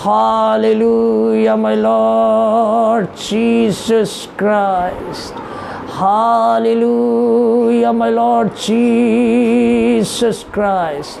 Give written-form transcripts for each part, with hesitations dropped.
Hallelujah, my Lord Jesus Christ. Hallelujah, my Lord Jesus Christ.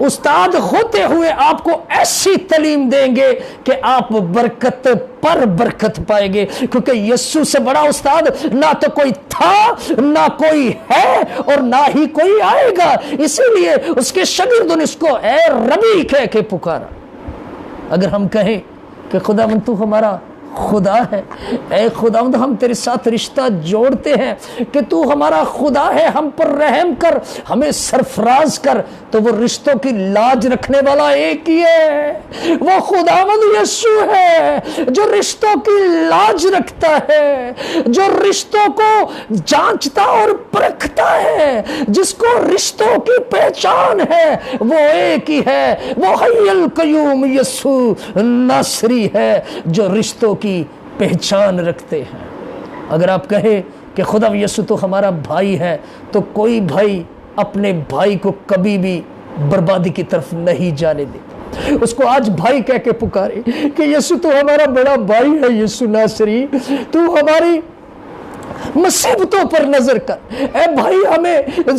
استاد ہوتے ہوئے آپ کو ایسی تعلیم دیں گے کہ آپ برکت پر برکت پائیں گے، کیونکہ یسوع سے بڑا استاد نہ تو کوئی تھا، نہ کوئی ہے، اور نہ ہی کوئی آئے گا۔ اسی لیے اس کے شاگردوں نے اس کو اے ربی کہہ کے پکارا۔ اگر ہم کہیں کہ خداوند تو ہمارا خدا ہے، اے خداوند ہم تیرے ساتھ رشتہ جوڑتے ہیں کہ تو ہمارا خدا ہے، ہم پر رحم کر، ہمیں سرفراز کر، تو وہ رشتوں کی لاج رکھنے والا ایک ہی ہے، وہ خداوند یسوع ہے جو رشتوں کی لاج رکھتا ہے، جو رشتوں کو جانچتا اور پرکھتا ہے، جس کو رشتوں کی پہچان ہے، وہ ایک ہی ہے، وہ حی القیوم یسوع ناصری ہے جو رشتوں کی پہچان رکھتے ہیں۔ اگر آپ کہیں کہ خدا یسوع تو ہمارا بھائی ہے، تو کوئی بھائی اپنے بھائی کو کبھی بھی بربادی کی طرف نہیں جانے دے۔ اس کو آج بھائی کہہ کے پکارے کہ یسوع تو ہمارا بڑا بھائی ہے، یسوع ناصری تو ہماری مصیبتوں پر نظر کر، اے بھائی ہمیں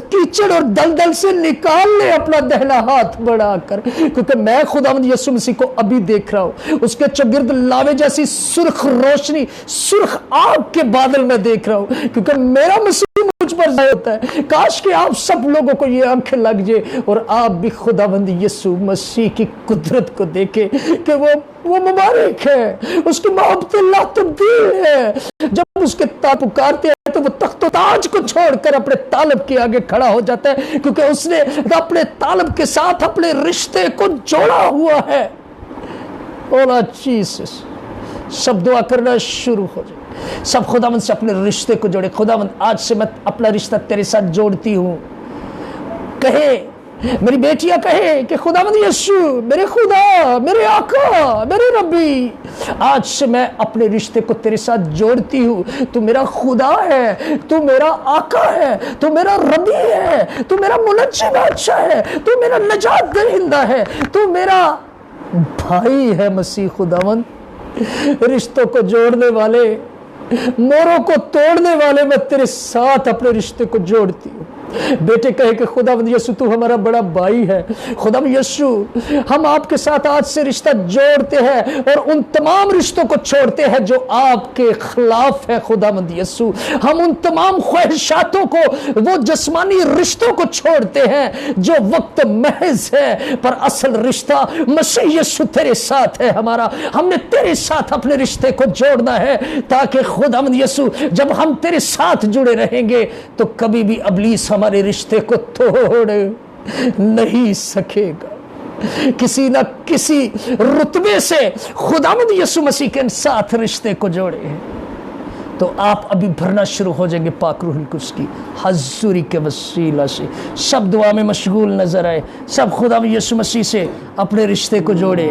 کیچڑ اور دلدل سے نکال لے اپنا دہنا ہاتھ بڑھا کر، کیونکہ میں خداوند یسوع مسیح کو ابھی دیکھ رہا ہوں، اس کے چگرد لاوے جیسی سرخ روشنی، سرخ آگ کے بادل میں دیکھ رہا ہوں، کیونکہ میرا مسیح مجھ پر ظاہر ہوتا ہے۔ کاش کہ آپ سب لوگوں کو یہ آنکھیں لگ جائے اور آپ بھی خداوند یسوع مسیح کی قدرت کو دیکھیں کہ وہ مبارک ہے، اس کی محبت لا تبدیل ہے۔ جب اس کے تاب پکارتے ہیں تو وہ تخت و تاج کو چھوڑ کر اپنے طالب کے آگے کھڑا ہو جاتا ہے، کیونکہ اس نے اپنے طالب کے ساتھ اپنے رشتے کو جوڑا ہوا ہے۔ اولا جیسس، سب دعا کرنا شروع ہو جائے، سب خداوند سے اپنے رشتے کو جوڑے۔ خداوند آج سے میں اپنا رشتہ تیرے ساتھ جوڑتی ہوں۔ کہے میری بیٹیاں کہے کہ خداوند یسوع میرے خدا، میرے آقا، میرے ربی، آج سے میں اپنے رشتے کو تیرے ساتھ جوڑتی ہوں۔ تو میرا خدا ہے، تو میرا آقا ہے، تو میرا ربی ہے، تو میرا منجی بادشاہ ہے، تو میرا نجات دہندہ ہے، تو میرا بھائی ہے مسیح خداوند۔ رشتوں کو جوڑنے والے، موروں کو توڑنے والے، میں تیرے ساتھ اپنے رشتے کو جوڑتی ہوں۔ بیٹے کہے کہ خداوند یسوع تو ہمارا بڑا بھائی ہے، خداوند یسوع ہم آپ کے ساتھ آج سے رشتہ جوڑتے ہیں اور ان تمام رشتوں کو چھوڑتے ہیں جو آپ کے خلاف ہے۔ خداوند یسوع ہم ان تمام خواہشاتوں کو، وہ جسمانی رشتوں کو چھوڑتے ہیں جو وقت محض ہے، پر اصل رشتہ مسیح یسوع تیرے ساتھ ہے ہمارا۔ ہم نے تیرے ساتھ اپنے رشتے کو جوڑنا ہے تاکہ خداوند یسوع جب ہم تیرے ساتھ جڑے رہیں گے تو کبھی بھی ابلیس ہمارے رشتے کو توڑ نہیں سکے گا۔ کسی نہ کسی رتبے سے خداوند یسوع مسیح کے ساتھ رشتے کو جوڑے ہیں تو آپ ابھی بھرنا شروع ہو جائیں گے پاک روح القدس کی حضوری کے وسیلہ سے۔ سب دعا میں مشغول نظر آئے، سب خداوند یسوع مسیح سے اپنے رشتے کو جوڑے۔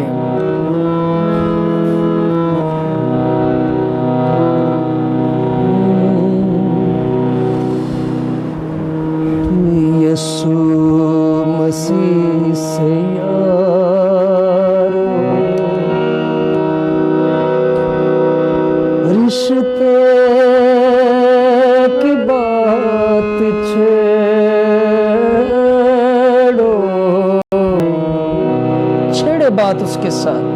بات اس کے ساتھ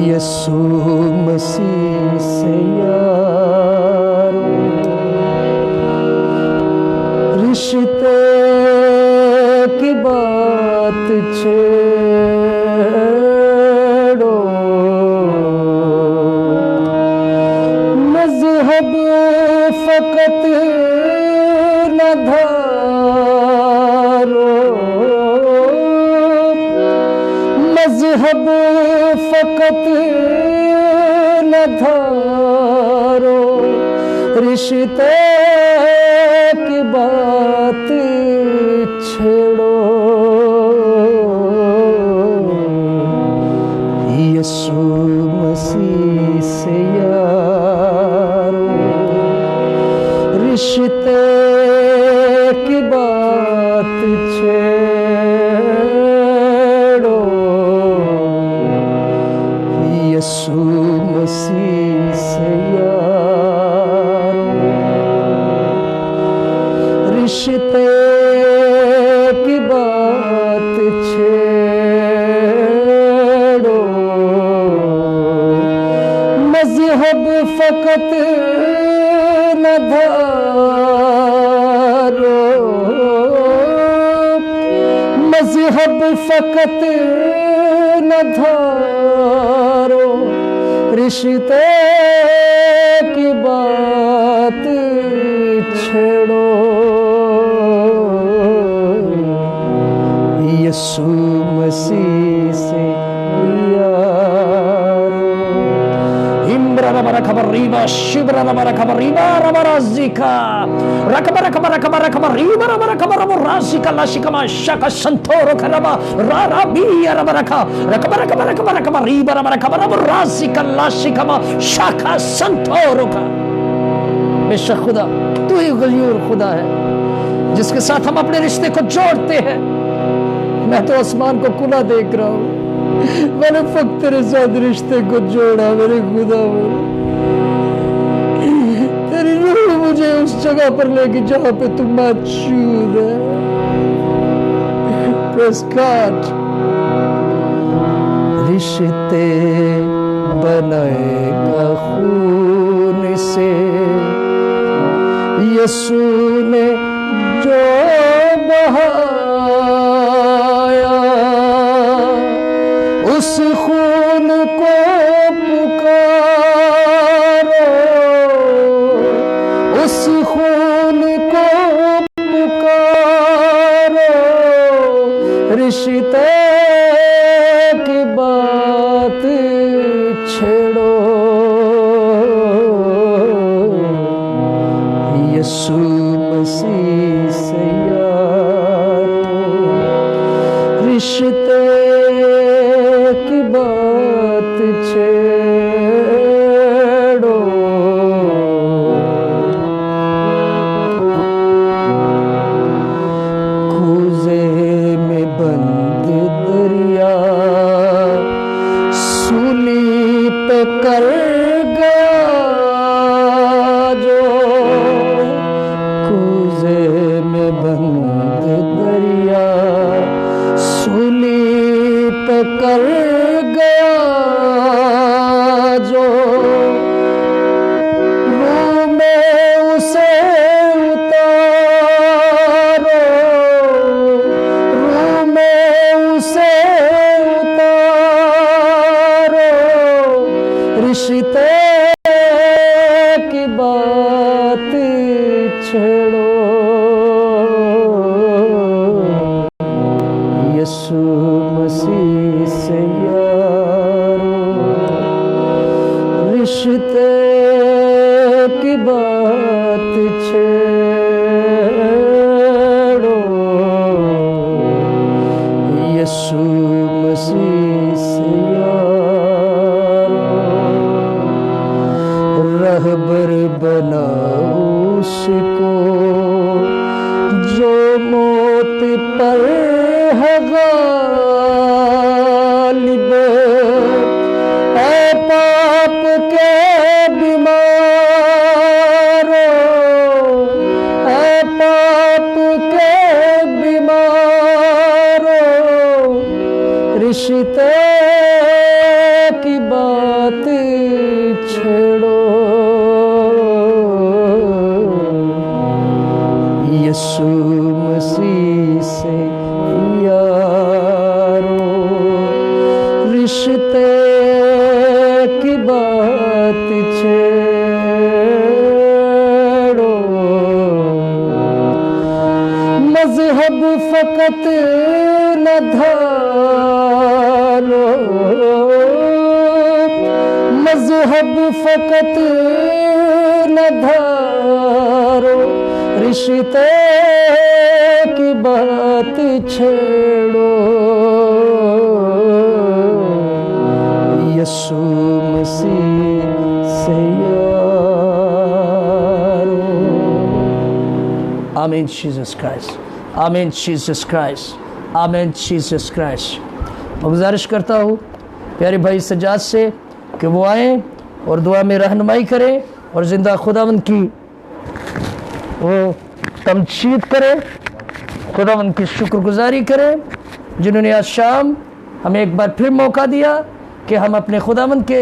یسوع مسیح سے یارو، رشتے کی بات چھیڑو، مذہب فقط نہ دھارو، مذہب فقط نہ دھارو، رشتے کی بات چھیڑو، یسوع مسیح سے یارو، رشتے کی بات چھیڑو، یسوع مسیح سے یارو، رشتے کی بات فقط نہ دھارو، مذہب فقط نہ دھارو، رشتے کی بات چھیڑو، یسوع مسیح سے یارو۔ امبرا ربا رکھبا ریبا شبرا ربا رکھبا ریبا ربا رازیکا رکھبا رکھبا رکھبا رکھبا ریبا ربا رکھبا ربا رازیکا لاشکما شکا سنتورو کھربا را ربی ربا رکھا رکھبا رکھبا رکھبا رکھبا ریبا ربا رکھبا ربا رازیکا لاشکما شکا سنتورو کھا۔ بے شک خدا تو ہی غیور خدا ہے جس کے ساتھ ہم اپنے رشتے کو جوڑتے ہیں۔ میں تو آسمان کو کھلا دیکھ رہا ہوں، میں نے فقط تیرے ساتھ رشتے کو جوڑا میرے خدا، تیری روح مجھے اس جگہ پر لے کے جہاں پہ تم موجود ہے۔ Press God. رشتے بنائے گا خون سے، یسوع نے جو بہایا، اس خون کو پکارو، اس خون کو پکارو، رشتے کی بات چھیڑو، یسوع مسیح سے یارو، رشتے کی بات چھیڑو۔ کوزے میں بند دریا سولی پہ کر گیا جو، کوزے میں بند دریا سولی پہ کر گیا جو، روح میں اسے اتارو، روح میں اسے اتارو، رشتے کی بات چھیڑو، یسوع مسیح سے یارو، رشتے کی بات چھیڑو، یسوع مسیح سے یارو، رہبر بناؤ اس کو جو موت پر ہے غالب، اے پاپ کے بیمارو، اے پاپ کے بیمارو، رشتے کی بات چھیڑو، یسوع مسیح سے یارو، رشتے کی بات چھیڑو، مذہب فقط نہ دھارو، مذہب فقط نہ دھارو، رشتے کی بات چھیڑو، یسوع مسیح سے یارو۔ آمین جیسس کرائسٹ، آمین جیسس کرائسٹ، آمین جیسس کرائسٹ۔ میں گزارش کرتا ہوں پیارے بھائی سجاد سے کہ وہ آئیں اور دعا میں رہنمائی کریں اور زندہ خداوند کی وہ تمجید کریں، خداوند کی شکر گزاری کریں جنہوں نے آج شام ہمیں ایک بار پھر موقع دیا کہ ہم اپنے خداوند کے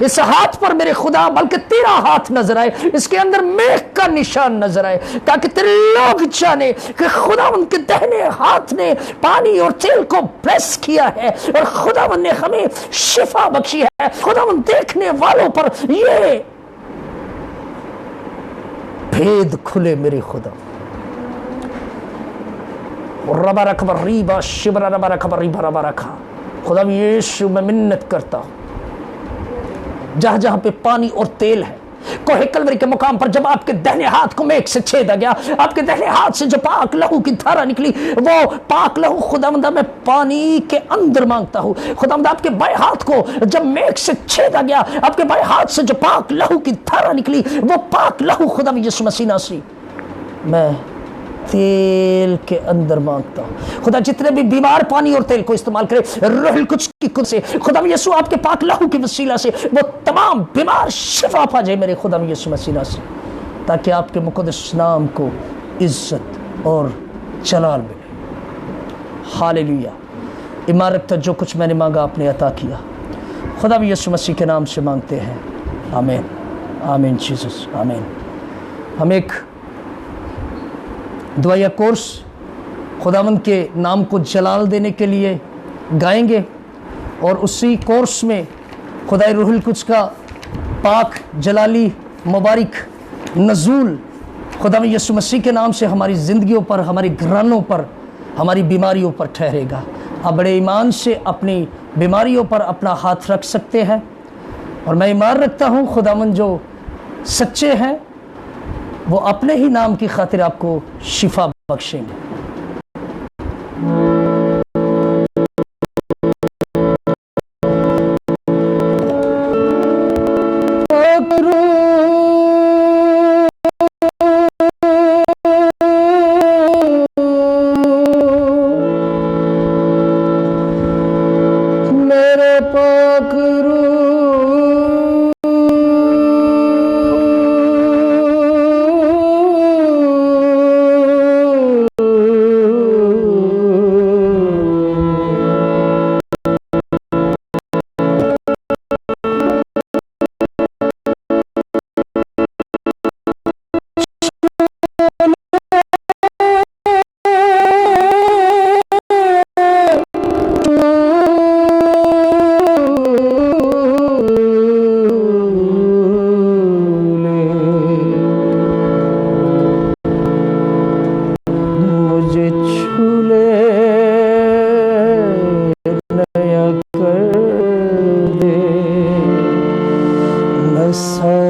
اس ہاتھ پر میرے خدا بلکہ تیرا ہاتھ نظر آئے، اس کے اندر میخ کا نشان نظر آئے، تاکہ تیرے لوگ جانے کہ خدا ان کے دہنے ہاتھ نے پانی اور تیل کو پریس کیا ہے اور خدا نے ہمیں شفا بخشی ہے۔ خدا دیکھنے والوں پر یہ بھید کھلے میرے خدا۔ ربا رکھا ریبا شبرا ربا رکھا، خدا یسوع میں منت کرتا ہوں جہاں جہاں پہ پانی اور تیل ہے، کوہ کلوری کے مقام پر جب آپ کے دہنے ہاتھ کو میخ سے چھیدا گیا، آپ کے دہنے ہاتھ سے جو پاک لہو کی دھارا نکلی، وہ پاک لہو خداوند میں پانی کے اندر مانگتا ہوں۔ خداوند آپ کے بائیں ہاتھ کو جب میخ سے چھیدا گیا، آپ کے بائیں ہاتھ سے جو پاک لہو کی دھارا نکلی، وہ پاک لہو خداوند یسوع مسیح ناصری میں تیل کے اندر مانگتا ہوں۔ خدا جتنے بھی بیمار پانی اور تیل کو استعمال کرے روح القدس کی قدرت سے، خدا یسوع آپ کے پاک لہو کی وسیلہ سے وہ تمام بیمار شفا پا جائے میرے خدا یسوع مسیح سے، تاکہ آپ کے مقدس نام کو عزت اور جلال ملے۔ ہاللیلویا۔ عمارت تھا جو کچھ میں نے مانگا آپ نے عطا کیا، خدا یسوع مسیح کے نام سے مانگتے ہیں، آمین آمین جیسس آمین۔ ہم ایک دعائیا کورس خداوند کے نام کو جلال دینے کے لیے گائیں گے، اور اسی کورس میں خدائے روح القدس کا پاک جلالی مبارک نزول خداوند یسوع مسیح کے نام سے ہماری زندگیوں پر، ہمارے گھرانوں پر، ہماری بیماریوں پر ٹھہرے گا۔ آپ بڑے ایمان سے اپنی بیماریوں پر اپنا ہاتھ رکھ سکتے ہیں، اور میں ایمان رکھتا ہوں خداوند جو سچے ہیں وہ اپنے ہی نام کی خاطر آپ کو شفا بخشیں گے۔ میرے پاک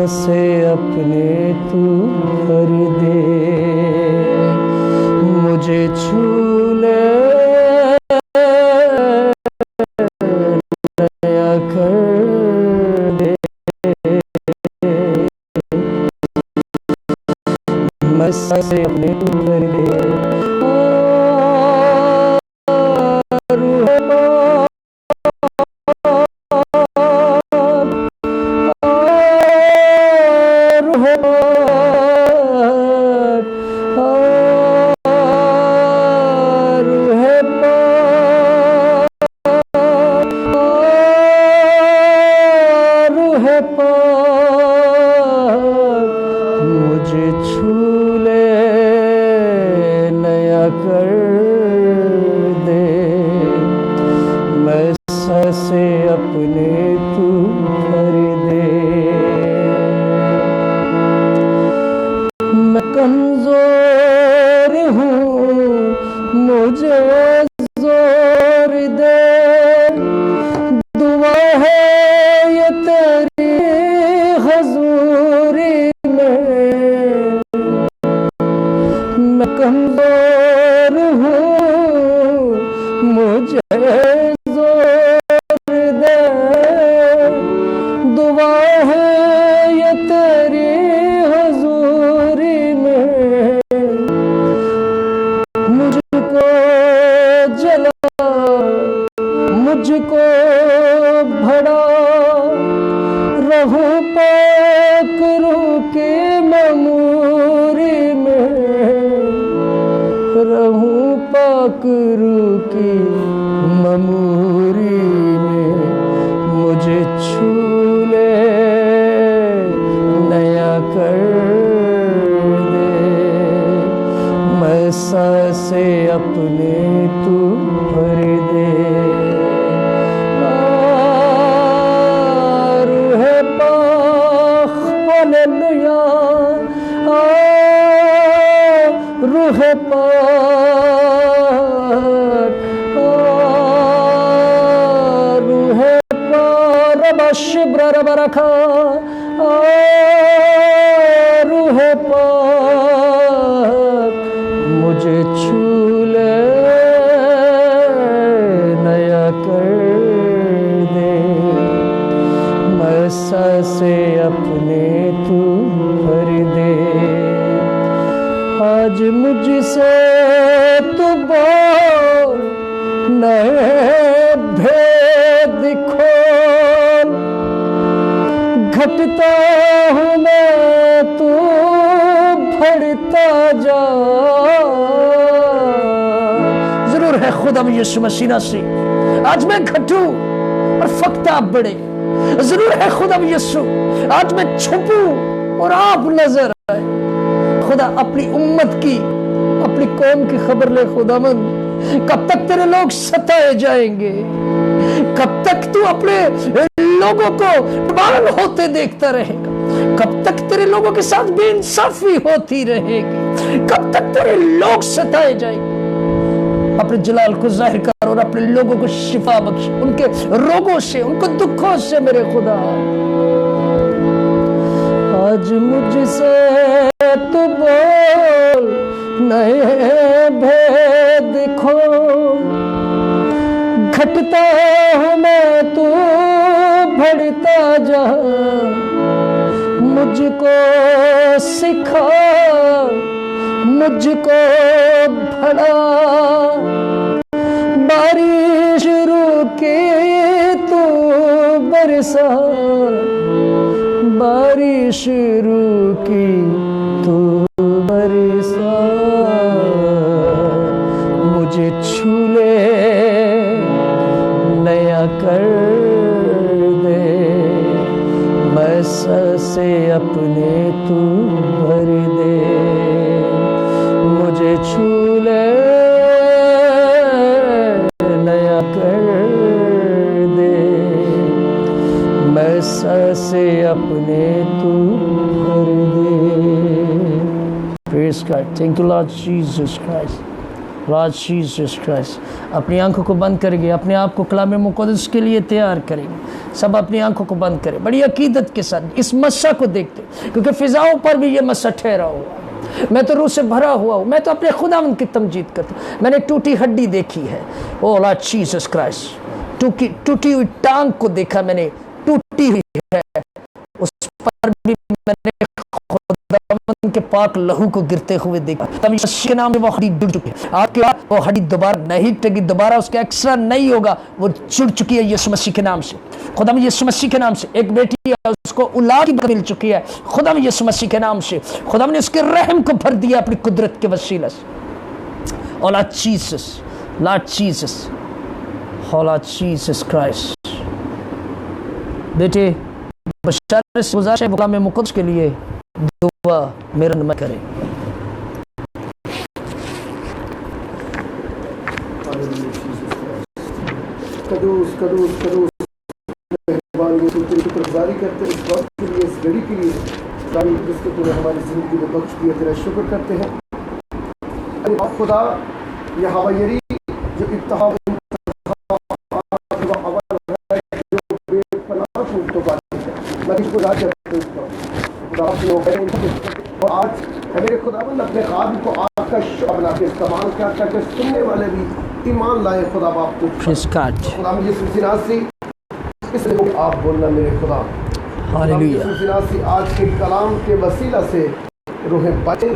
سے اپنے کر دے مجھے چھو لے پاک روح پاک ربا شبر ربا رکھا روح پاک مجھے چھو لے نیا کر دے مسا سے اپنے تو بھر دے آج مجھ سے تو بول نئے بھید کھول گھٹتا ہوں میں تو بڑھتا جا ضرور ہے خدا یسوع مسیح ناصری آج میں گھٹوں اور فقط آپ بڑھے ضرور ہے خدا یسوع آج میں چھپوں اور آپ نظر آئے خدا اپنی امت کی اپنی قوم کی خبر لے خداوند کب تک تیرے لوگ ستائے جائیں گے کب تک تو اپنے لوگوں کو بال ہوتے دیکھتا رہے گا کب تک تیرے لوگوں کے ساتھ بے انصافی ہوتی رہے گی کب تک تیرے لوگ ستائے جائیں گے اپنے جلال کو ظاہر کر اور اپنے لوگوں کو شفا بخش ان کے روگوں سے ان کو دکھوں سے میرے خدا آج مجھ سے تو بول نئے بھید کھول گھٹتا ہوں میں تو بڑھتا جا مجھ کو سکھا مجھ کو بڑھا بارش روکی تو برسا بارش روکی تو برسا مجھے چھو لے نیا کر دے مسا سے اپنے تو بھر دے مجھے چھو لے نیا کر دے مسا سے اپنے تو بھر دے Praise God. Thank you Lord Jesus Christ. Lord Jesus Christ. اپنی آنکھوں کو بند کریں گے اپنے آپ کو کلام مقدس کے لیے تیار کریں گے سب اپنی آنکھوں کو بند کریں بڑی عقیدت کے ساتھ اس مسا کو دیکھتے کیونکہ فضاؤں پر بھی یہ مسا ٹھہرا ہوا میں تو روح سے بھرا ہوا ہوں میں تو اپنے خداوند کی تمجید کرتا ہوں میں نے ٹوٹی ہڈی دیکھی ہے او لارڈ جیسس کرائسٹ ٹوٹی ہوئی ٹانگ کو دیکھا میں نے ٹوٹی ہوئی ہے اس پر بھی میں نے خداوند کے پاک لہو کو گرتے ہوئے دیکھا تب یسوع کے نام میں وہ ہڈی جڑ چکی ہے آپ کے بعد وہ ہڈی دوبارہ نہیں ٹگی دوبارہ اس کا ایکسرا نہیں ہوگا وہ جڑ چکی ہے یسوع مسیح کے نام سے خدا میں یسوع مسیح کے نام سے ایک بیٹی ہے اس کو اولاد کی مل چکی ہے خدا میں یسوع مسیح کے نام سے خدا نے اس کے رحم کو بھر دیا اپنی قدرت کے وسیلہ سے اور lord Jesus lord Jesus Christ بیٹے بشارت سے گزارش ہے کلام مقدس کے لیے دعا میرا نمائ کرے قدوس قدوس قدوس مہربان یسوع تیری شکرگزاری کرتے ہیں اس وقت کے لیے اس گھڑی کے لیے ساری جس کو تو نے ہماری زندگی میں بخش دیا تیرا شکر کرتے ہیں خدا یہ ہوایری جو اتحاد اور آج میرے خداوند اپنے خادم کو آگ کا شعلہ بنا کے استعمال کیا تاکہ سننے والے بھی ایمان لائے خدا باپ کو خدا میں یسوع مسیح ناصری اس لیے آپ بولنا میرے خدا ہاللیلویہ یسوع مسیح ناصری آج کے کلام کے وسیلہ سے روحیں بچیں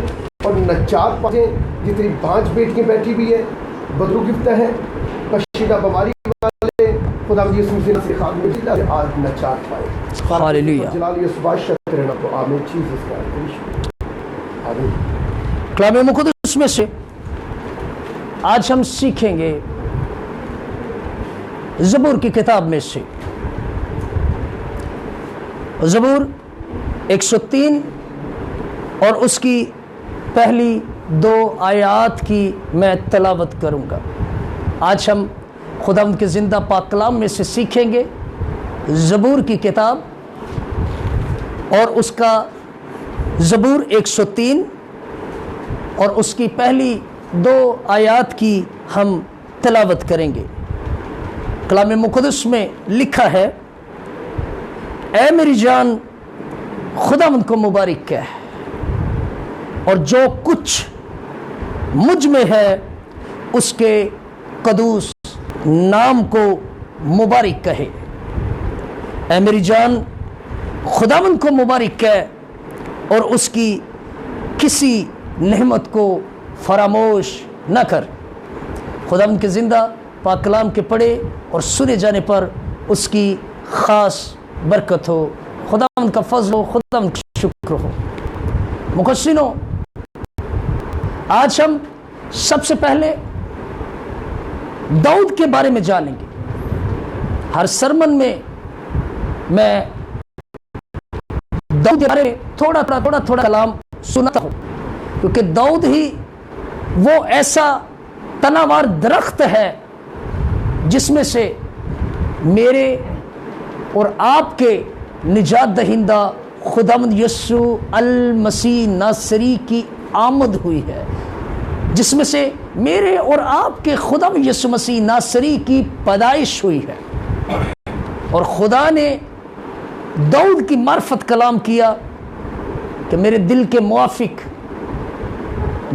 اور نجات پائیں جتنی 5 بیٹیاں بیٹھی ہوئی ہیں بدرو گفتہ ہیں کشیدہ بیماری والے خدا میں یسوع مسیح ناصری خادم سے آج نجات پائیں ہاللیلویہ جلال یسوع بادشاہ کرنا تو آمین چیز کا آمین کلام مقدس میں سے آج ہم سیکھیں گے زبور کی کتاب میں سے زبور 103 اور اس کی پہلی 2 آیات کی میں تلاوت کروں گا آج ہم خداوند کے زندہ پاک کلام میں سے سیکھیں گے زبور کی کتاب اور اس کا زبور 103 اور اس کی پہلی 2 آیات کی ہم تلاوت کریں گے۔ کلام مقدس میں لکھا ہے، اے میری جان خداوند کو مبارک کہہ، اور جو کچھ مجھ میں ہے اس کے قدوس نام کو مبارک کہے۔ اے میری جان خداوند کو مبارک کہہ اور اس کی کسی نعمت کو فراموش نہ کر۔ خداوند کے زندہ پاک کلام کے پڑھے اور سنے جانے پر اس کی خاص برکت ہو، خداوند کا فضل ہو، خداوند کا شکر ہو۔ مقدسینو، آج ہم سب سے پہلے داؤد کے بارے میں جانیں گے۔ ہر سرمن میں میں داؤد کے بارے میں تھوڑا کلام سناتا ہوں، کیونکہ داؤد ہی وہ ایسا تناوار درخت ہے جس میں سے میرے اور آپ کے نجات دہندہ خداوند یسوع المسیح ناصری کی آمد ہوئی ہے، جس میں سے میرے اور آپ کے خداوند یسوع مسیح ناصری کی پیدائش ہوئی ہے۔ اور خدا نے داؤد کی معرفت کلام کیا کہ میرے دل کے موافق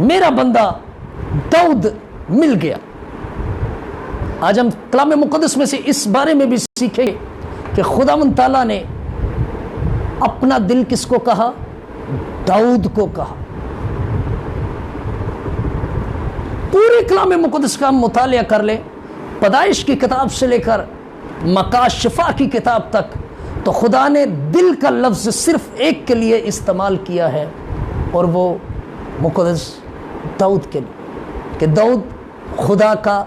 میرا بندہ داؤد مل گیا۔ آج ہم کلام مقدس میں سے اس بارے میں بھی سیکھیں کہ خداوند تعالیٰ نے اپنا دل کس کو کہا؟ داؤد کو کہا۔ پورے کلام مقدس کا ہم مطالعہ کر لیں، پیدائش کی کتاب سے لے کر مکاشفہ کی کتاب تک، تو خدا نے دل کا لفظ صرف ایک کے لیے استعمال کیا ہے، اور وہ مقدس داؤد کے لیے، کہ داؤد خدا کا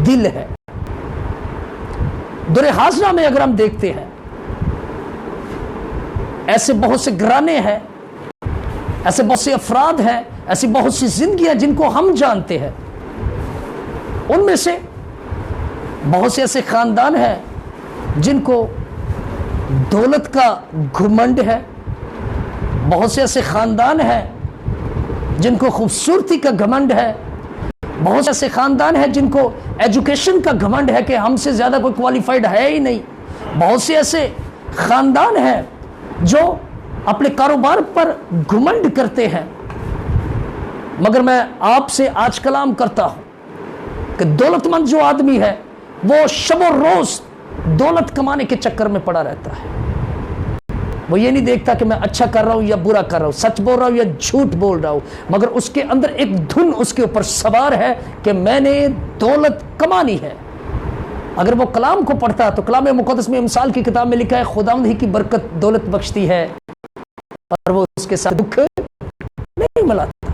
دل ہے۔ دور حاضرہ میں اگر ہم دیکھتے ہیں، ایسے بہت سے گھرانے ہیں، ایسے بہت سے افراد ہیں، ایسی بہت سی زندگیاں جن کو ہم جانتے ہیں، ان میں سے بہت سے ایسے خاندان ہیں جن کو دولت کا گھمنڈ ہے، بہت سے ایسے خاندان ہیں جن کو خوبصورتی کا گھمنڈ ہے، بہت سے ایسے خاندان ہیں جن کو ایجوکیشن کا گھمنڈ ہے کہ ہم سے زیادہ کوئی کوالیفائڈ ہے ہی نہیں، بہت سے ایسے خاندان ہیں جو اپنے کاروبار پر گھمنڈ کرتے ہیں۔ مگر میں آپ سے آج کلام کرتا ہوں کہ دولت مند جو آدمی ہے وہ شب و روز دولت کمانے کے چکر میں پڑا رہتا ہے۔ وہ یہ نہیں دیکھتا کہ میں اچھا کر رہا ہوں یا برا کر رہا ہوں، سچ بول رہا ہوں یا جھوٹ بول رہا ہوں، مگر اس کے اندر ایک دھن اس کے اوپر سوار ہے کہ میں نے دولت کمانی ہے۔ اگر وہ کلام کو پڑھتا تو کلام مقدس میں امثال کی کتاب میں لکھا ہے خداوند ہی کی برکت دولت بخشتی ہے اور وہ اس کے ساتھ دکھ نہیں ملاتا۔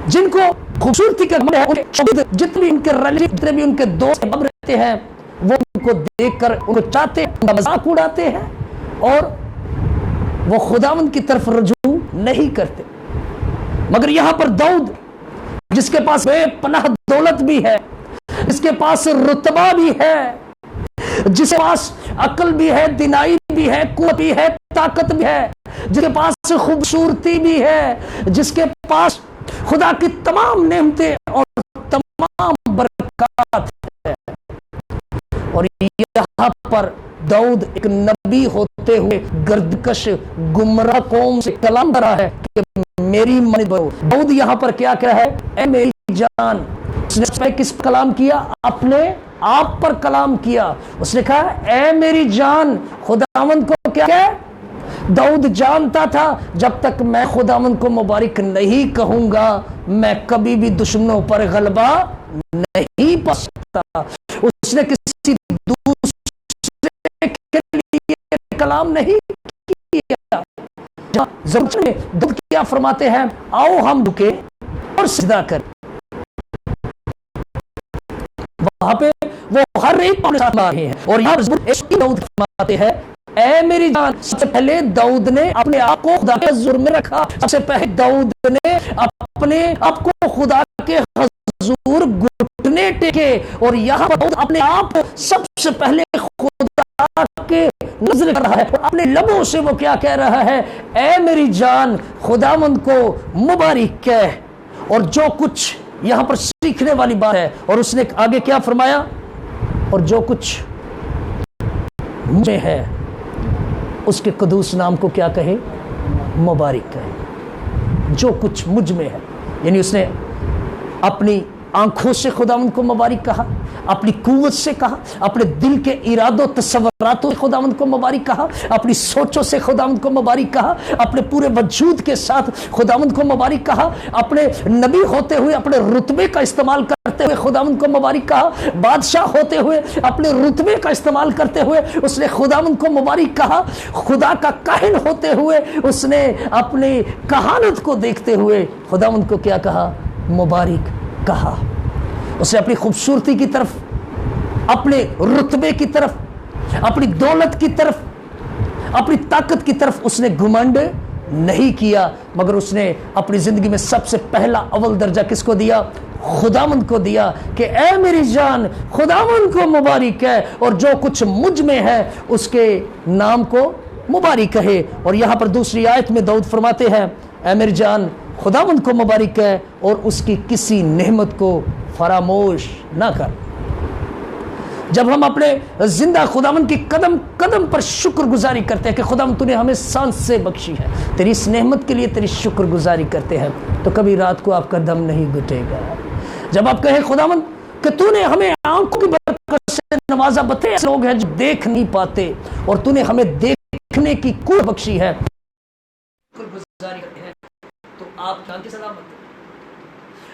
جن کو خوبصورتی کا گھمنڈ ہے، جتنے بھی ان کے ریلیٹیو، جتنے بھی ان کے دوست رہتے ہیں، وہ ان کو دیکھ کر ان کو چاہتے ہیں، ان کا مذاق اڑاتے ہیں، اور وہ خداوند کی طرف رجوع نہیں کرتے۔ مگر یہاں پر داؤد، جس کے پاس بے پناہ دولت بھی ہے، جس کے پاس رتبہ بھی ہے، جس کے پاس عقل بھی ہے، دینائی بھی ہے، قوت بھی ہے، طاقت بھی ہے، جس کے پاس خوبصورتی بھی ہے، جس کے پاس خدا کی تمام نعمتیں اور تمام برکات ہے، اور یہاں پر داؤد ایک نبی ہوتے ہوئے گردکش گمراہ قوم سے کلام کر رہا ہے کہ میری مانند بنو۔ داؤد یہاں پر کیا کہہ رہا ہے؟ اے میری جان۔ اس نے کس پر کلام کیا؟ اپنے آپ پر کلام کیا۔ اس نے کہا اے میری جان۔ خداوند کو کیا کہ داؤد جانتا تھا جب تک میں خداوند کو مبارک نہیں کہوں گا میں کبھی بھی دشمنوں پر غلبہ نہیں پا سکتا۔ اس نے کسی دوسرے کے لیے کلام نہیں کیا۔ ضرورت میں داؤد کیا فرماتے ہیں؟ آؤ ہم جھکیں اور سجدہ کریں۔ وہاں پہ وہ ہر ایک پر ساتھ آ رہے ہیں، اور یہاں داؤد فرماتے ہیں اے میری جان۔ سب سے پہلے داؤد نے اپنے آپ کو خدا کے حضور میں رکھا۔ سب سے پہلے داؤد نے اپنے آپ کو خدا کے حضور گھٹنے ٹیکے، اور یہاں پر داؤد اپنے آپ سب سے پہلے خدا کے کر رہا ہے, اپنے لبوں سے وہ کیا کہہ رہا ہے, اے میری جان خداوند کو مبارک کہہ. اور جو کچھ یہاں پر سیکھنے والی بات ہے, اور اس نے آگے کیا فرمایا, اور جو کچھ مجھے ہے اس کے قدوس نام کو کیا کہے, مبارک کہے. جو کچھ مجھ میں ہے, یعنی اس نے اپنی آنکھوں سے خداوند کو مبارک کہا, اپنی قوت سے کہا, اپنے دل کے ارادوں تصوراتوں سے خداوند کو مبارک کہا, اپنی سوچوں سے خداوند کو مبارک کہا, اپنے پورے وجود کے ساتھ خداوند کو مبارک کہا, اپنے نبی ہوتے ہوئے اپنے رتبے کا استعمال کرتے ہوئے خداوند کو مبارک کہا, بادشاہ ہوتے ہوئے اپنے رتبے کا استعمال کرتے ہوئے اس نے خداوند کو مبارک کہا, خدا کا کاہن ہوتے ہوئے اس نے اپنی کہانت کو دیکھتے ہوئے خداوند کو کیا کہا, مبارک کہا. اس نے اپنی خوبصورتی کی طرف, اپنے رتبے کی طرف, اپنی دولت کی طرف, اپنی طاقت کی طرف اس نے گھمنڈ نہیں کیا, مگر اس نے اپنی زندگی میں سب سے پہلا اول درجہ کس کو دیا, خداوند کو دیا, کہ اے میری جان خداوند کو مبارک ہے, اور جو کچھ مجھ میں ہے اس کے نام کو مبارک کہے. اور یہاں پر دوسری آیت میں داؤد فرماتے ہیں, اے میری جان خداوند کو مبارک ہے اور اس کی کسی نعمت کو فراموش نہ کر. جب ہم اپنے زندہ خداوند کی قدم قدم پر شکر گزاری کرتے ہیں کہ خداوند تو نے ہمیں سانس سے بخشی ہے, تیری اس نعمت کے لیے تیری شکر گزاری کرتے ہیں, تو کبھی رات کو آپ کا دم نہیں گھٹے گا. جب آپ کہیں خداوند کہ تو نے ہمیں آنکھوں کی برکت سے نوازا, بتے ایسے لوگ ہیں جو دیکھ نہیں پاتے اور تو نے ہمیں دیکھنے کی قوت بخشی ہے, شکر گزاری کرتے ہیں, تو آپ جان کے سلامت ہیں.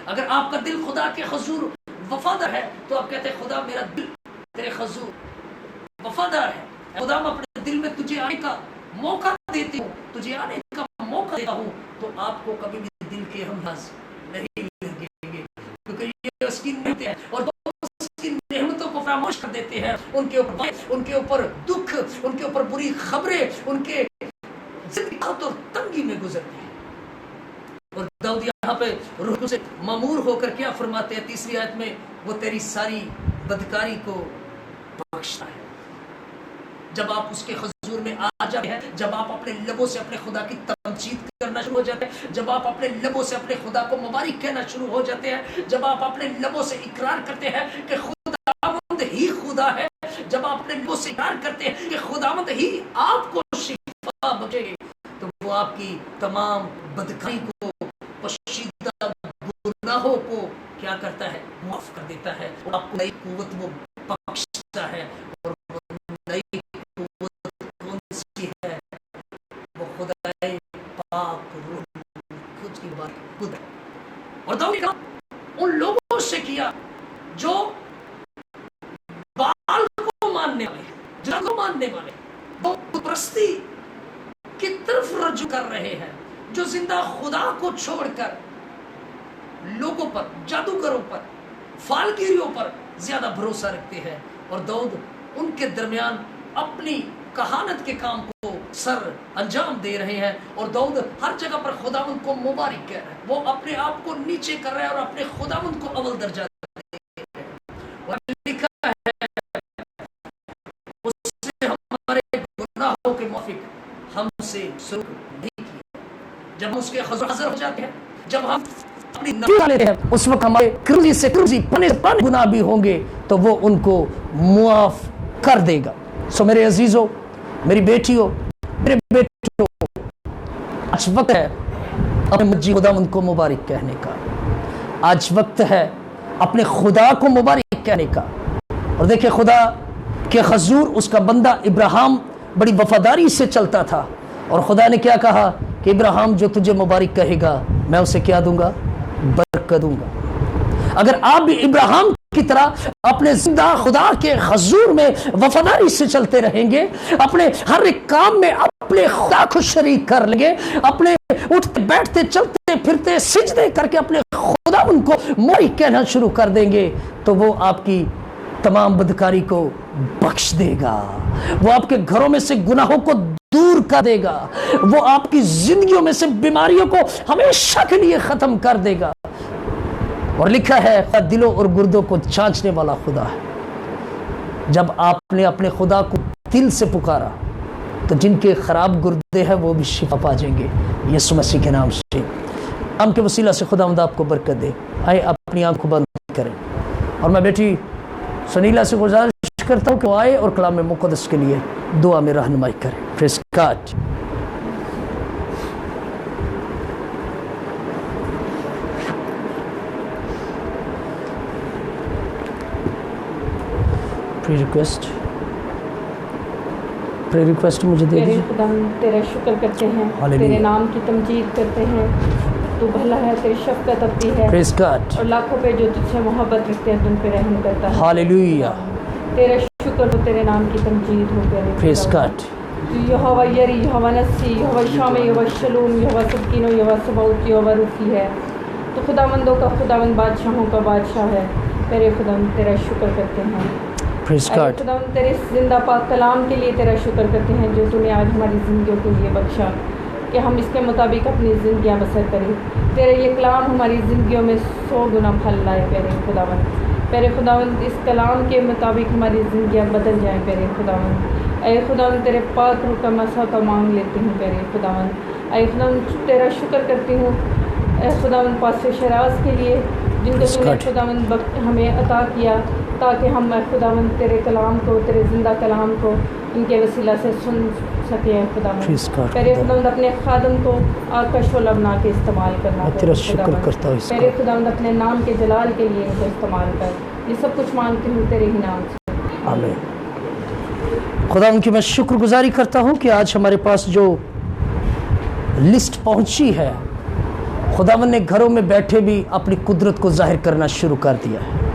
اگر آپ کا دل خدا کے حضور وفادار ہے تو آپ کہتے ہیں خدا میرا دل تیرے حضور وفادار ہے, خدا میں اپنے دل میں تجھے آنے کا موقع دیتی ہوں, تجھے آنے کا موقع دیتا ہوں, تو آپ کو کبھی بھی دل کے ہمراز نہیں لگیں گے, کیونکہ یہ اس کی نعمت ہے, اور اس کی نعمتوں کو فراموش کر دیتے ہیں. ان کے اوپر دکھ, ان کے اوپر بری خبریں, ان کے زندگی اور تنگی میں گزرتی ہے. اور داؤد یہاں پہ روح سے مامور ہو کر کیا فرماتے ہیں تیسری آیت میں, وہ تیری ساری بدکاری کو بخشتا ہے. جب آپ اس کے حضور میں آ جاتے ہیں, جب آپ اپنے لبوں سے اپنے خدا کی تمجید کرنا شروع ہو جاتے ہیں, جب آپ اپنے لبوں سے اپنے خدا کو مبارک کہنا شروع ہو جاتے ہیں, جب آپ اپنے لبوں سے اقرار کرتے ہیں کہ خداوند ہی خدا ہے, جب آپ اپنے لبوں سے اقرار کرتے ہیں کہ خداوند ہی آپ کو شفا بخشے گے, تو وہ آپ کی تمام بدکاری کو, پوشیدہ گناہوں کو کیا کرتا ہے, معاف کر دیتا ہے. اور آپ کو نئی قوت وہ بخشتا ہے, اور وہ نئی قوت کون سی ہے, وہ خدا پاک روح خود کی بات خود ہے. اور داؤد نے کہا ان لوگوں سے کیا جو بال کو ماننے والے, جن کو ماننے والے, وہ بت پرستی کی طرف رجوع کر رہے ہیں, جو زندہ خدا کو چھوڑ کر لوگوں پر, جادوگروں پر, فالگیریوں پر زیادہ بھروسہ رکھتے ہیں. اور داؤد ان کے درمیان اپنی کہانت کے کام کو سر انجام دے رہے ہیں, اور داؤد ہر جگہ پر خداوند کو مبارک کہہ رہا ہے. وہ اپنے آپ کو نیچے کر رہا ہے اور اپنے خداوند کو اول درجہ دے رہا ہے. اور لکھا ہے اس نے ہمارے گناہوں کے موافق ہم سے سلوک نہیں کیا. جب ہم اس کے حضور حاضر ہو جاتے ہیں, جب ہم اپنی نبی لیتے ہیں, اس وقت ہمارے کرزی سے کرزی پنے گناہ بھی ہوں گے تو وہ ان کو معاف کر دے گا. سو میرے عزیزوں, میری بیٹیوں, میرے بیٹوں, آج وقت ہے اپنے مجید خداوند کو مبارک کہنے کا. آج وقت ہے اپنے خدا کو مبارک کہنے کا. اور دیکھیں خدا کے حضور اس کا بندہ ابراہیم بڑی وفاداری سے چلتا تھا, اور خدا نے کیا کہا کہ ابراہیم جو تجھے مبارک کہے گا میں اسے کیا دوں گا, برکت دوں گا. اگر آپ بھی ابراہیم کی طرح اپنے زندہ خدا کے حضور میں وفاداری سے چلتے رہیں گے, اپنے ہر ایک کام میں اپنے خدا کو شریک کر لیں گے, اپنے اٹھتے بیٹھتے چلتے پھرتے سجدے کر کے اپنے خدا ان کو مبارک کہنا شروع کر دیں گے, تو وہ آپ کی تمام بدکاری کو بخش دے گا, وہ آپ کے گھروں میں سے گناہوں کو دور کر دے گا, وہ آپ کی زندگیوں میں سے بیماریوں کو ہمیشہ کے لیے ختم کر دے گا. اور لکھا ہے دلوں اور گردوں کو جانچنے والا خدا ہے. جب آپ نے اپنے خدا کو دل سے پکارا, تو جن کے خراب گردے ہیں وہ بھی شفا پا جائیں گے یسوع مسیح کے نام سے۔ نام کے وسیلہ سے خداوند آپ کو برکت دے۔ آئے اپنی آنکھ کو بند کریں، اور میں بیٹی سنیلا سے گزارش کرتا ہوں کہ وہ آئے اور کلام مقدس کے لیے دعا میں رہنمائی کریں۔ پریز گاڈ۔ پری ریکویسٹ مجھے دے دیجیے۔ خدا تیرا شکر کرتے ہیں، تیرے نام کی تمجید کرتے ہیں، تو بھلا ہے، تیری شفقت ابدی ہے، پریز گاڈ۔ اور لاکھوں پہ جو تجھ سے محبت رکھتے ہیں تم پہ رحم کرتا ہے۔ ہاللیلویہ۔ تیرا شکر ہو، تیرے نام کی تمجید ہو پیارے پریز گاڈ۔ یہوہ یری، یہوہ نسی، یہوہ شام، یہوہ شلوم، یہوہ سبکینو، یہوہ سباوت، یہوہ روفی ہے، تو خداوندوں کا خداوند، بادشاہوں کا بادشاہ ہے۔ میرے خداوند تیرا شکر کرتے ہیں۔ خداوند تیرے زندہ پاک کلام کے لیے تیرا شکر کرتے ہیں جو تو نے آج ہماری زندگیوں کے لیے بخشا کہ ہم اس کے مطابق اپنی زندگیاں بسر کریں۔ تیرے یہ کلام ہماری زندگیوں میں 100 گنا پھل لائے پیارے خداوند۔ پیارے خداوند اس کلام کے مطابق ہماری زندگیاں بدل جائیں پیارے خداوند۔ اے خداوند تیرے پاک روح کا مسحہ مانگ لیتی ہوں پیارے خداوند۔ اے خداوند تیرا شکر کرتی ہوں اے خداوند پاسٹر شراز کے لیے جن کو تو نے خداوند ہمیں عطا کیا تاکہ ہم خداوند تیرے کلام کو، تیرے زندہ کلام کو ان کے وسیلہ سے سن سکیں خداوند۔ میرے خداوند اپنے خادم کو آگ کا شعلہ بنا کے استعمال کرنا۔ تیرا شکر کرتا ہوں۔ میرے خداوند اپنے نام کے جلال کے لیے ان کو استعمال کر۔ یہ سب کچھ مانگتی ہوں تیرے ہی نام سے، آمین۔ خدا ان کی میں شکر گزاری کرتا ہوں کہ آج ہمارے پاس جو لسٹ پہنچی ہے، خداوند نے گھروں میں بیٹھے بھی اپنی قدرت کو ظاہر کرنا شروع کر دیا ہے۔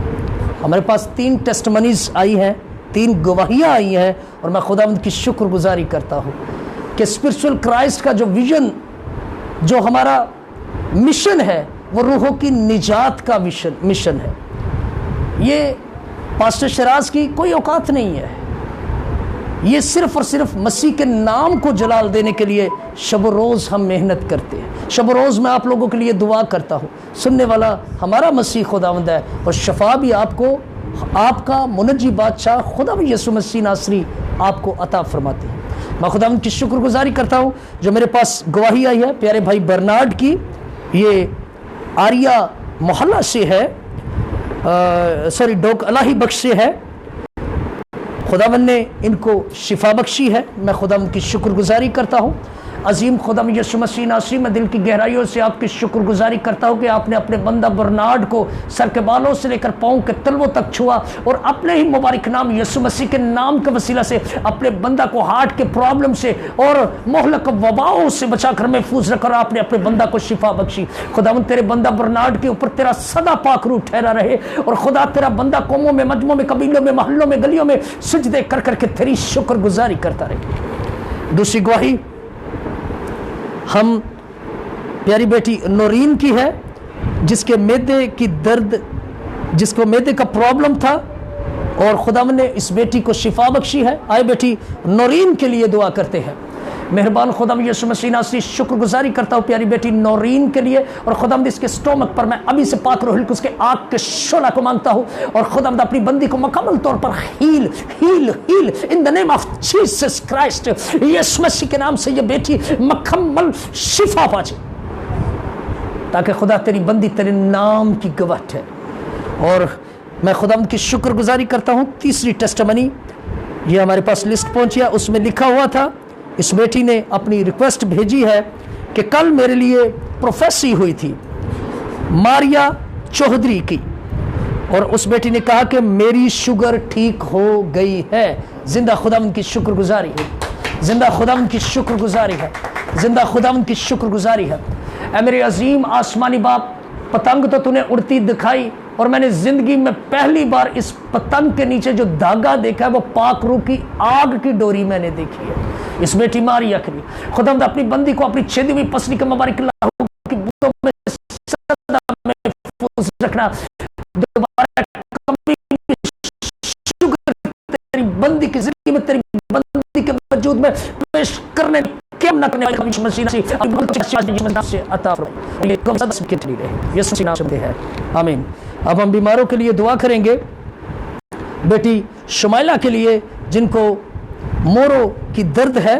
ہمارے پاس 3 ٹیسٹمنیز آئی ہیں، 3 گواہیاں آئی ہیں، اور میں خداوند کی شکر گزاری کرتا ہوں کہ اسپرچول کرائسٹ کا جو ویژن، جو ہمارا مشن ہے، وہ روحوں کی نجات کا مشن ہے۔ یہ پاسٹر شراز کی کوئی اوقات نہیں ہے، یہ صرف اور صرف مسیح کے نام کو جلال دینے کے لیے شب و روز ہم محنت کرتے ہیں۔ شب و روز میں آپ لوگوں کے لیے دعا کرتا ہوں۔ سننے والا ہمارا مسیح خداوند ہے، اور شفا بھی آپ کو، آپ کا منجی بادشاہ خدا یسوع مسیح ناصری آپ کو عطا فرماتے ہیں۔ میں خداوند کی شکر گزاری کرتا ہوں جو میرے پاس گواہی آئی ہے پیارے بھائی برنارڈ کی، یہ آریہ محلہ سے ہے، ڈوک الہی بخش سے ہے۔ خداوند نے ان کو شفا بخشی ہے، میں خداوند کی شکر گزاری کرتا ہوں۔ عظیم خداوند یسوع مسیح ناصری، میں دل کی گہرائیوں سے آپ کی شکر گزاری کرتا ہوں کہ آپ نے اپنے بندہ برنارڈ کو سر کے بالوں سے لے کر پاؤں کے تلووں تک چھوا، اور اپنے ہی مبارک نام یسوع مسیح کے نام کے وسیلہ سے اپنے بندہ کو ہارٹ کے پرابلم سے اور مہلک وباؤں سے بچا کر محفوظ رکھا، اور آپ نے اپنے بندہ کو شفا بخشی۔ خداوند تیرے بندہ برنارڈ کے اوپر تیرا سدا پاک روح ٹھہرا رہے، اور خدا تیرا بندہ قوموں میں، مجموعوں میں، قبیلوں میں، محلوں میں، گلیوں میں سجدے کر کر کے تیری شکر گزاری کرتا رہے۔ دوسری گواہی ہم پیاری بیٹی نورین کی ہے، جس کے معدے کی درد، جس کو معدے کا پرابلم تھا، اور خداوند نے اس بیٹی کو شفا بخشی ہے۔ آئے بیٹی نورین کے لیے دعا کرتے ہیں۔ مہربان خداوند یسوع مسیح ناصری، شکر گزاری کرتا ہوں پیاری بیٹی نورین کے لیے، اور خداوند اس کے سٹومک پر میں ابھی سے پاک روح القدس کے آگ کے شعلہ کو مانگتا ہوں، اور خداوند اپنی بندی کو مکمل طور پر heal in the name of Jesus Christ. یسوع مسیح کے نام سے یہ بیٹی مکمل شفا پا جائے، تاکہ خدا تیری بندی تیرے نام کی گواہ ہے۔ اور میں خداوند کی شکر گزاری کرتا ہوں۔ تیسری ٹیسٹمنی یہ ہمارے پاس لسٹ پہنچی ہے، اس میں لکھا ہوا تھا، اس بیٹی نے اپنی ریکویسٹ بھیجی ہے کہ کل میرے لیے پروفیسی ہوئی تھی ماریا چودھری کی، اور اس بیٹی نے کہا کہ میری شوگر ٹھیک ہو گئی ہے۔ زندہ خداوند کی شکر گزاری ہے، زندہ خداوند کی شکر گزاری ہے، زندہ خداوند کی شکر گزاری ہے۔ اے میرے عظیم آسمانی باپ، پتنگ تو نے اڑتی دکھائی، اور میں نے زندگی میں پہلی بار اس پتنگ کے نیچے جو دھاگا دیکھا ہے وہ پاک روح کی آگ کی ڈوری میں نے دیکھی ہے۔ اس بیٹی ماریا کے لیے خداوند اپنی بندی کو اپنی چھیدی ہوئی پسلی کے مبارک لہو کی بوتوں میں سدا محفوظ رکھنا۔ دوبارہ کبھی شکر تیری بندی کی زندگی میں، تیری بندی کے وجود میں پیش کرنے کیم نہ کرنے والی مسیح سے عطا فرمائے۔ یہ کم صدق کے لیے یسوع کے نام سے ہے، آمین۔ اب ہم بیماروں کے لیے دعا کریں گے۔ بیٹی شمائلہ کے لیے جن کو مورو کی درد ہے،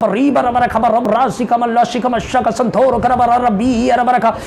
Riba rabaraka rabrasi kamallashi kamashaka santoro karabara rabbi rabaraka